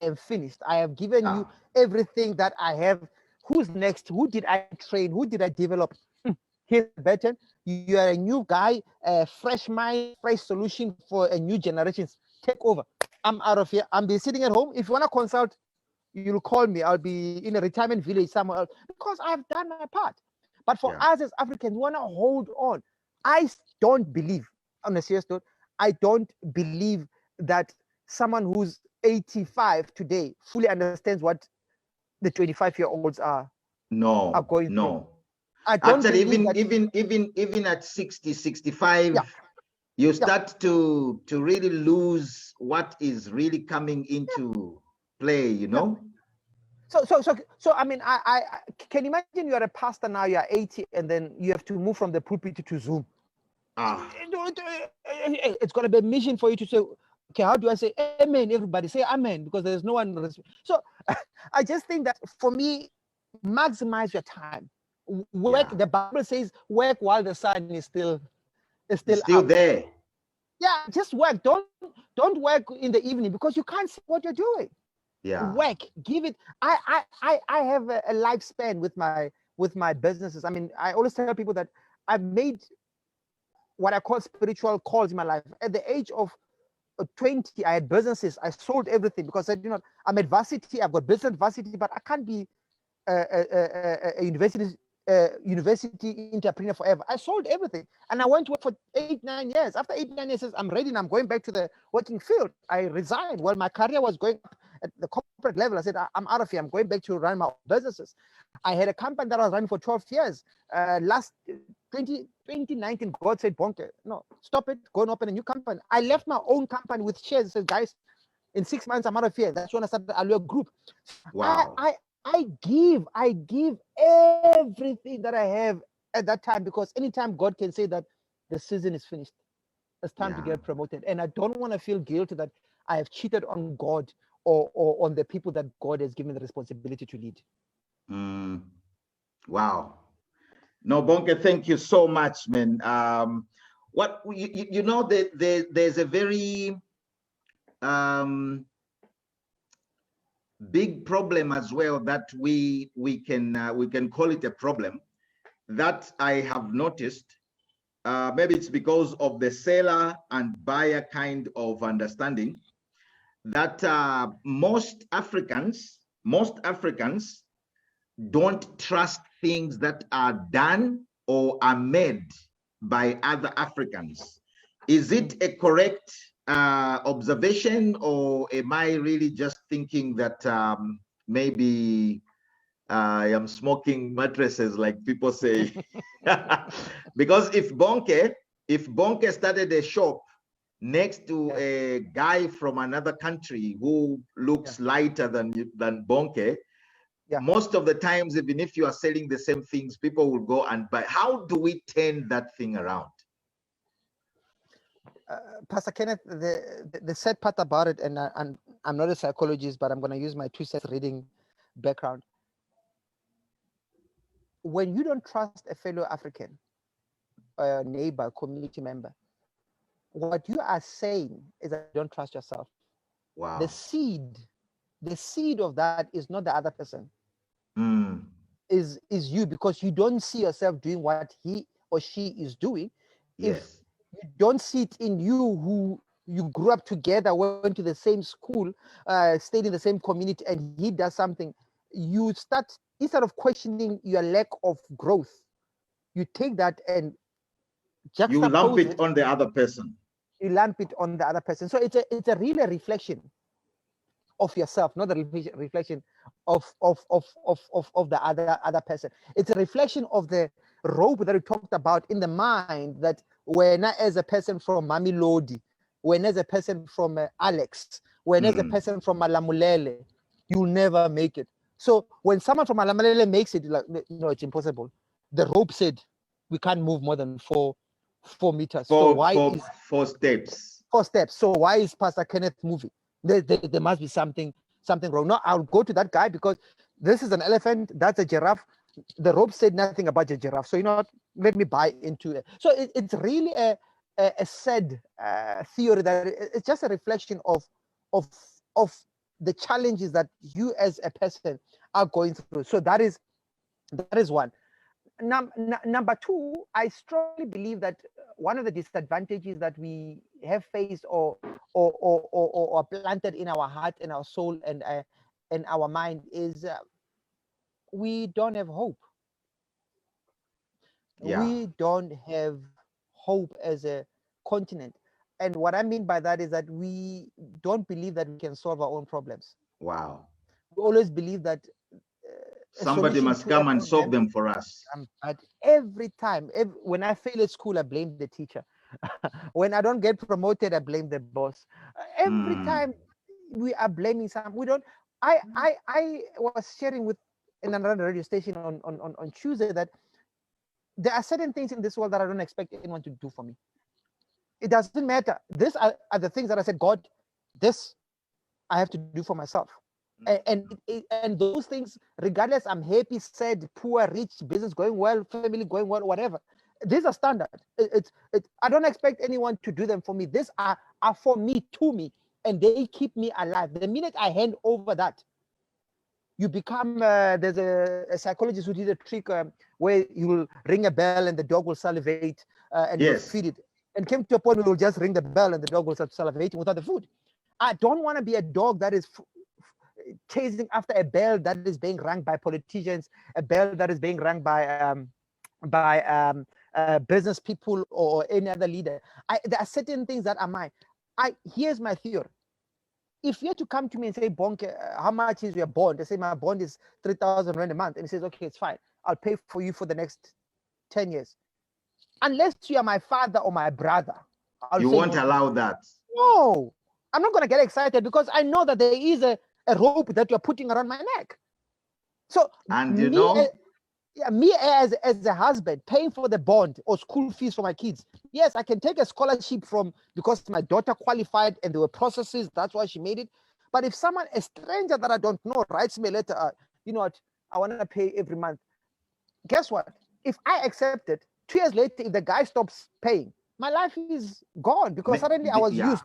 am finished. I have given you everything that I have. Who's next? Who did I train? Who did I develop? Here's the baton. You are a new guy, a fresh mind, fresh solution for a new generation. Take over. I'm out of here. I'm be sitting at home. If you want to consult, you'll call me. I'll be in a retirement village somewhere else because I've done my part. But for us as Africans, we want to hold on. I don't believe, on a serious note, I don't believe that someone who's 85 today fully understands what the 25-year-olds are going through. I don't actually even at 60, 65, you start to really lose what is really coming into play, you know. So I mean, I can imagine you're a pastor now, you're 80, and then you have to move from the pulpit to Zoom. It's going to be a mission for you to say, okay, how do I say amen? Everybody say amen, because there's no one. So I just think that for me, maximize your time. Work. The Bible says, work while the sun is still out there. Yeah, just work. Don't work in the evening because you can't see what you're doing. Work. Give it. I have a lifespan with my businesses. I mean, I always tell people that I've made what I call spiritual calls in my life. At the age of 20, I had businesses. I sold everything because I I'm at varsity. I've got business varsity, but I can't be a university entrepreneur forever. I sold everything and I went to work for 8-9 years. After 8-9 years, I'm ready and I'm going back to the working field. I resigned. Well, my career was going up at the corporate level. I said, I'm out of here. I'm going back to run my own businesses. I had a company that I was running for 12 years. Last 2019, God said, Bonnke, no, stop it. Go and open a new company. I left my own company with shares. I said, guys, in 6 months, I'm out of here. That's when I started the Allure Group. Wow. I give everything that I have at that time, because anytime God can say that the season is finished, it's time to get promoted. And I don't want to feel guilty that I have cheated on God or on the people that God has given the responsibility to lead. Wow. No, Bonnke, thank you so much, man. What you know, there's a very big problem as well that we can call it a problem that I have noticed. Maybe it's because of the seller and buyer kind of understanding that most Africans don't trust things that are done or are made by other Africans. Is it a correct observation, or am I really just thinking that maybe I am smoking mattresses, like people say? Because if Bonnke started a shop next to a guy from another country who looks lighter than Bonnke, most of the times, even if you are selling the same things, people will go and buy. How do we turn that thing around? Pastor Kenneth, the sad part about it, and I'm not a psychologist, but I'm going to use my 2 cents reading background. When you don't trust a fellow African, a neighbor, community member, what you are saying is that you don't trust yourself. Wow. The seed of that is not the other person. Is you, because you don't see yourself doing what he or she is doing. Yes. If you don't see it in you, who you grew up together, went to the same school, stayed in the same community, and he does something, you start, instead of questioning your lack of growth, you take that and you lump it on the other person. You lump it on the other person. So it's a really reflection of yourself, not a reflection of the other person. It's a reflection of the rope that we talked about in the mind, that when as a person from Mamelodi, when as a person from Alex, when as a person from Malamulele, you'll never make it. So when someone from Alamalele makes it, like, no, it's impossible. The rope said we can't move more than 4 meters. So why is 4 steps? 4 steps? So why is Pastor Kenneth moving? There must be something wrong. No, I'll go to that guy because this is an elephant, that's a giraffe. The rope said nothing about a giraffe. So, you know what, let me buy into it. So it's really a sad theory that it's just a reflection of the challenges that you as a person are going through. So that is one. Number two, I strongly believe that one of the disadvantages that we have faced or planted in our heart and our soul and our mind is we don't have hope. Yeah. We don't have hope as a continent. And what I mean by that is that we don't believe that we can solve our own problems. Wow. We always believe that somebody must come and solve them for us. But every time, when I fail at school, I blame the teacher. When I don't get promoted, I blame the boss. Every time we are blaming some. We don't. I was sharing with in another radio station on Tuesday that there are certain things in this world that I don't expect anyone to do for me. It doesn't matter. These are the things that I said, God, this I have to do for myself. And those things, regardless, I'm happy, sad, poor, rich, business going well, family going well, whatever. These are standard. I don't expect anyone to do them for me. These are for me, to me, and they keep me alive. The minute I hand over that, you become, there's a psychologist who did a trick where you will ring a bell and the dog will salivate and you'll feed it. And came to a point where you'll just ring the bell and the dog will start salivating without the food. I don't want to be a dog that is chasing after a bell that is being rung by politicians, a bell that is being rung by business people or any other leader. There are certain things that are mine. Here's my theory. If you had to come to me and say, Bonnke, how much is your bond? They say my bond is 3,000 rand a month. And he says, okay, it's fine. I'll pay for you for the next 10 years. Unless you are my father or my brother. You won't allow that. No, I'm not going to get excited because I know that there is a rope that you're putting around my neck. So, and you know, me as a husband paying for the bond or school fees for my kids. Yes, I can take a scholarship because my daughter qualified and there were processes. That's why she made it. But if someone, a stranger that I don't know, writes me a letter, you know what, I want to pay every month. Guess what? If I accept it, 2 years later, if the guy stops paying, my life is gone because suddenly I was used.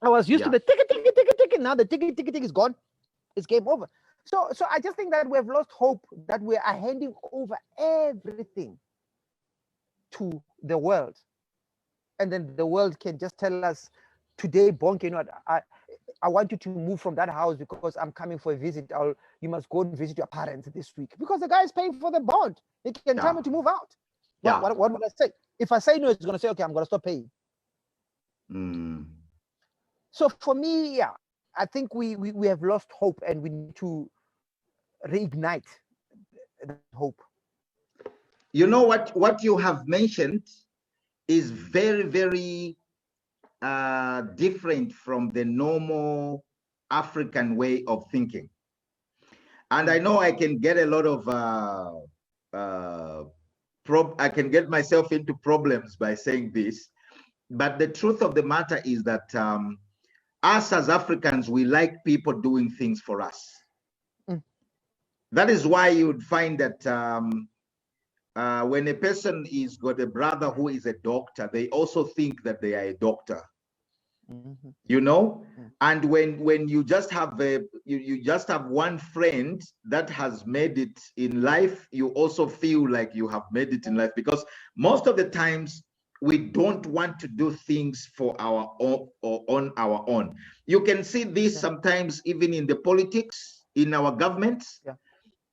I was used to the ticket. Now the ticket is gone. It's game over. So I just think that we have lost hope that we are handing over everything to the world. And then the world can just tell us today, Bonnke, you know what, I want you to move from that house because I'm coming for a visit. You must go and visit your parents this week because the guy is paying for the bond. He can tell me to move out. What would I say? If I say no, it's going to say, okay, I'm going to stop paying. So for me, I think we have lost hope and we need to reignite that hope. You know what you have mentioned is very, very different from the normal African way of thinking. And I know I can get a lot of I can get myself into problems by saying this, but the truth of the matter is that us as Africans, we like people doing things for us. That is why you would find that when a person is got a brother who is a doctor, they also think that they are a doctor. You know, and when you just have you just have one friend that has made it in life, you also feel like you have made it in life, because most of the times we don't want to do things for our own or on our own. You can see this sometimes even in the politics, in our governments.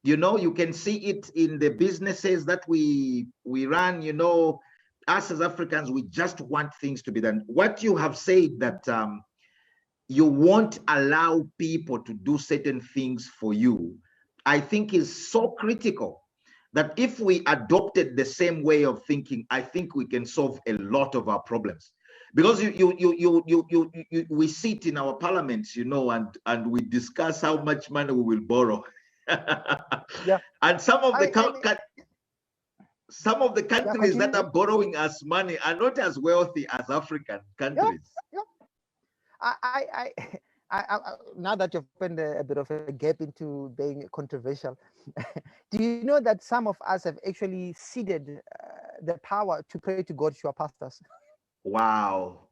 You know, you can see it in the businesses that we run. You know, us as Africans, we just want things to be done. What you have said that you won't allow people to do certain things for you, I think is so critical that if we adopted the same way of thinking, I think we can solve a lot of our problems. Because we sit in our parliaments, and we discuss how much money we will borrow. Yeah. And some of the countries that continue. are borrowing us money are not as wealthy as African countries. Yeah. Now that you've opened a bit of a gap into being controversial, do you know that some of us have actually ceded the power to pray to God to our pastors? Wow.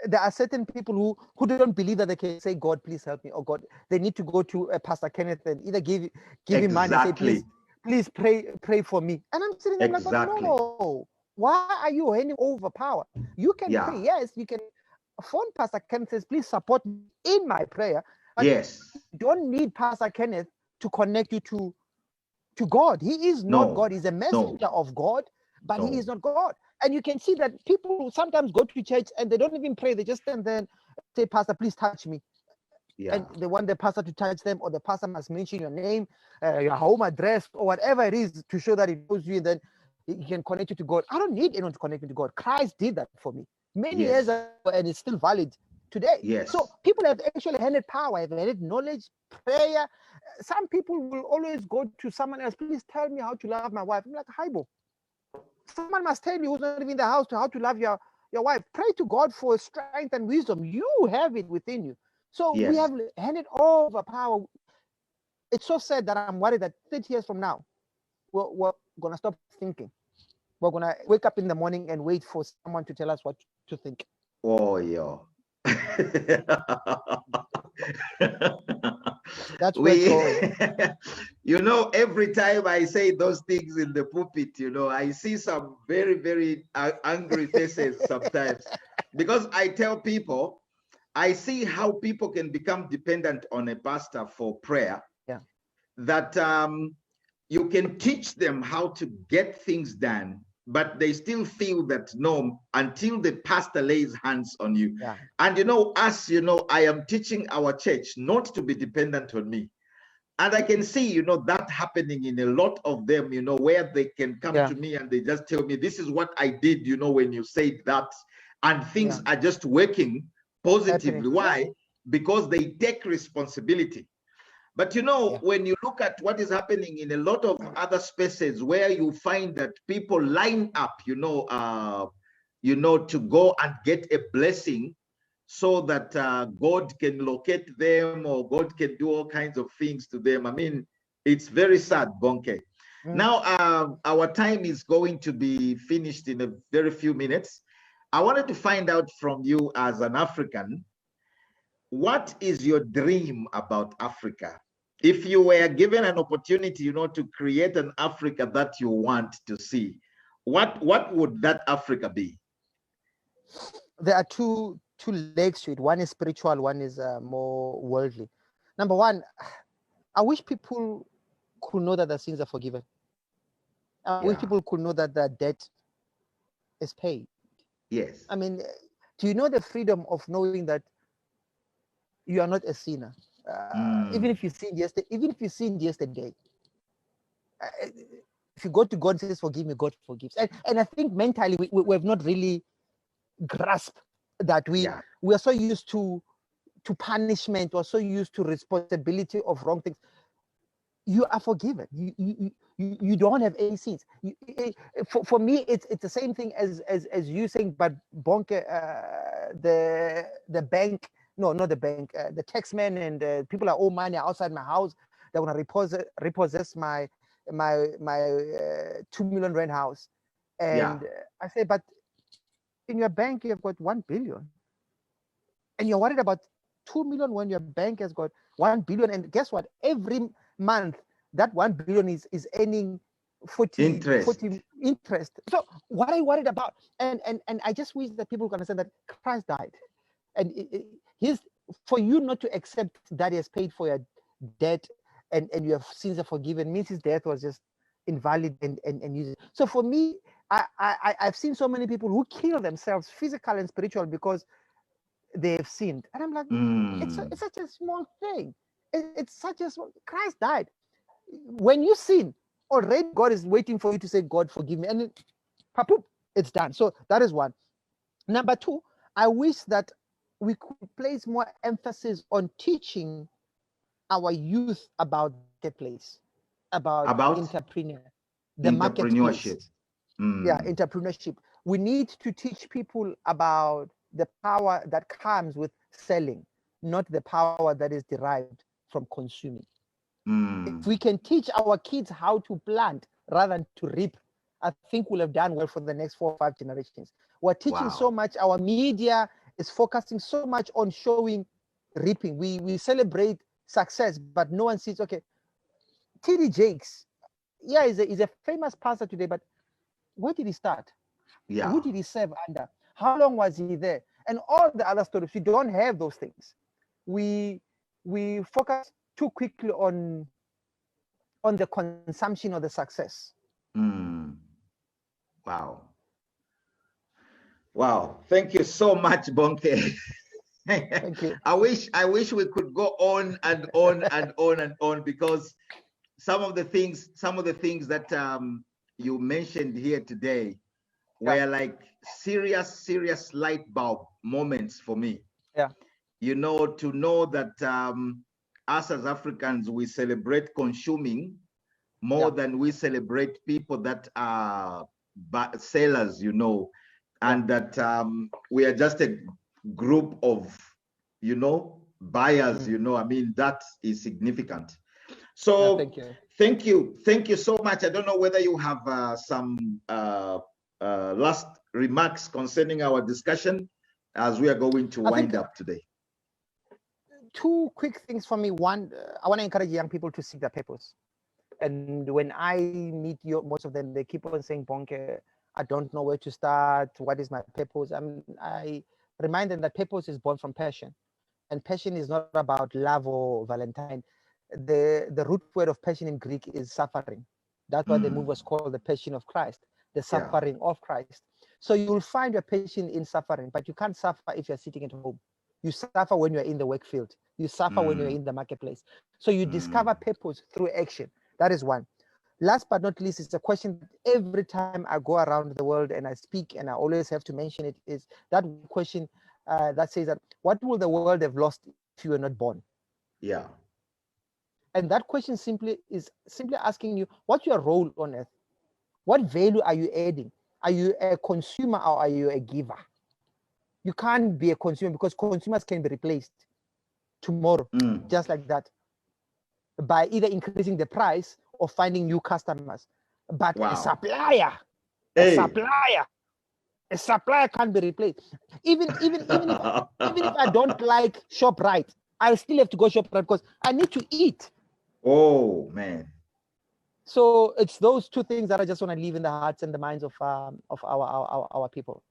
There are certain people who don't believe that they can say, God, please help me, or God, they need to go to Pastor Kenneth and either give him money and say, please pray for me. And I'm sitting there like, but no, why are you handing over power? You can pray, yes, you can phone Pastor Kenneth, says, please support me in my prayer. But yes. You don't need Pastor Kenneth to connect you to God. He is not God. He's a messenger of God, but he is not God. And you can see that people sometimes go to church and they don't even pray. They just stand there and say, Pastor, please touch me. Yeah. And they want the pastor to touch them, or the pastor must mention your name, your home address, or whatever it is to show that he knows you, and then he can connect you to God. I don't need anyone to connect me to God. Christ did that for me many years ago, and it's still valid today. Yes. So people have actually handed power, have handed knowledge, prayer. Some people will always go to someone else. Please tell me how to love my wife. I'm like, Haibo. Someone must tell you who's not even in the house how to love your wife. Pray to God for strength and wisdom. You have it within you. So we have handed over power. It's so sad that I'm worried that 30 years from now, we're going to stop thinking. We're going to wake up in the morning and wait for someone to tell us what to think. Oh, yeah. That's where it's going. Every time I say those things in the pulpit, I see some very, very angry faces sometimes, because I tell people, I see how people can become dependent on a pastor for prayer. Yeah. That you can teach them how to get things done, but they still feel that no, until the pastor lays hands on you. Yeah. And I am teaching our church not to be dependent on me. And I can see, that happening in a lot of them, where they can come to me and they just tell me, this is what I did, when you said that, and things are just working positively. Why? Because they take responsibility. But when you look at what is happening in a lot of other spaces where you find that people line up, to go and get a blessing so that God can locate them, or God can do all kinds of things to them. I mean, it's very sad, Bonnke. Now, our time is going to be finished in a very few minutes. I wanted to find out from you as an African, what is your dream about Africa? If you were given an opportunity, to create an Africa that you want to see, what would that Africa be? There are two legs to it. One is spiritual, one is more worldly. Number one, I wish people could know that their sins are forgiven. I wish people could know that their debt is paid. Yes. I mean, do you know the freedom of knowing that you are not a sinner? Even if you sinned yesterday, if you go to God and says, forgive me, God forgives. And I think mentally we have not really grasped that we are so used to punishment, or so used to responsibility of wrong things. You are forgiven. You don't have any sins. For me, it's the same thing as you saying, but Bonnke, the bank, no, not the bank, the taxman and people are all money outside my house. They want to repossess my 2 million rand house. And I say, but in your bank, you have got 1 billion. And you're worried about 2 million when your bank has got 1 billion. And guess what? Every month, that 1 billion is earning 40 interest. So what are you worried about? And I just wish that people can understand that Christ died. And for you not to accept that he has paid for your debt and your sins are forgiven means his death was just invalid and useless. So for me, I've seen so many people who kill themselves, physical and spiritual, because they've sinned. And I'm like, it's such a small thing. It's such a small. Christ died. When you sin, already God is waiting for you to say, God, forgive me. And it's done. So that is one. Number two, I wish that we could place more emphasis on teaching our youth about the marketplace, about entrepreneur, the entrepreneurship. marketplace. Yeah, entrepreneurship. We need to teach people about the power that comes with selling, not the power that is derived from consuming. If we can teach our kids how to plant rather than to reap, I think we'll have done well for the next 4 or 5 generations. We're teaching so much. Our media is focusing so much on showing reaping. We celebrate success, but no one sees, okay, TD Jakes, yeah, he's a famous pastor today, but where did he start? Yeah. Who did he serve under? How long was he there? And all the other stories, we don't have those things. We focus too quickly on the consumption or the success. Wow. Wow. Thank you so much, Bonnke. Thank you. I wish we could go on and on and on and on, because some of the things that you mentioned here today were like serious light bulb moments for me. Yeah. You know, to know that us as Africans, we celebrate consuming more than we celebrate people that are sellers, you know, and that we are just a group of, you know, buyers, you know. I mean, that is significant. So thank you so much. I don't know whether you have some last remarks concerning our discussion as we are going to wind up today. 2 quick things for me. One, I want to encourage young people to seek their purpose. And when I meet most of them, they keep on saying, Bonnke, I don't know where to start. What is my purpose? I remind them that purpose is born from passion. And passion is not about love or Valentine. The root word of passion in Greek is suffering. That's why the movie was called The Passion of Christ, the suffering of Christ. So you will find your passion in suffering, but you can't suffer if you're sitting at home. You suffer when you're in the work field. You suffer when you're in the marketplace. So you discover purpose through action. That is one. Last but not least, it's a question that every time I go around the world and I speak, and I always have to mention it, is that question that says that, what will the world have lost if you were not born? Yeah. And that question is simply asking you, what's your role on earth? What value are you adding? Are you a consumer or are you a giver? You can't be a consumer, because consumers can be replaced tomorrow, just like that, by either increasing the price or finding new customers. But a supplier can't be replaced. Even if I don't like ShopRite, I still have to go ShopRite because I need to eat. Oh man. So it's those 2 things that I just want to leave in the hearts and the minds of our people.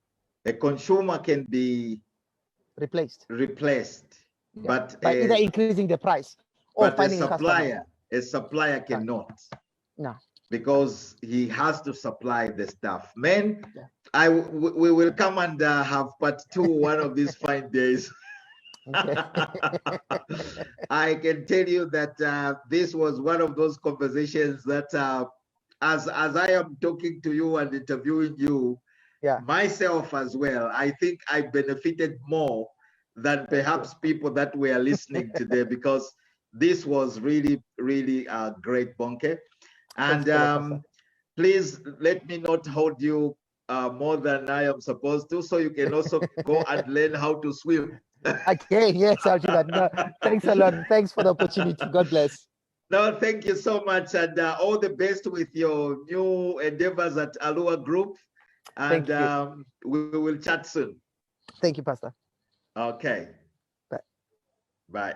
A consumer can be replaced, but by either increasing the price or finding a supplier cannot. No, because he has to supply the stuff. Man, we will come and have part 2 one of these fine days. I can tell you that this was one of those conversations that as I am talking to you and interviewing you, myself as well, I think I benefited more than perhaps people that were listening today, because this was really great, Bonnke. And please let me not hold you more than I am supposed to, so you can also go and learn how to swim. Okay, yes, I'll do that. No, thanks a lot. Thanks for the opportunity. God bless. No, thank you so much, and all the best with your new endeavors at Alua Group. And we will chat soon. Thank you, Pastor. Okay. Bye. Bye.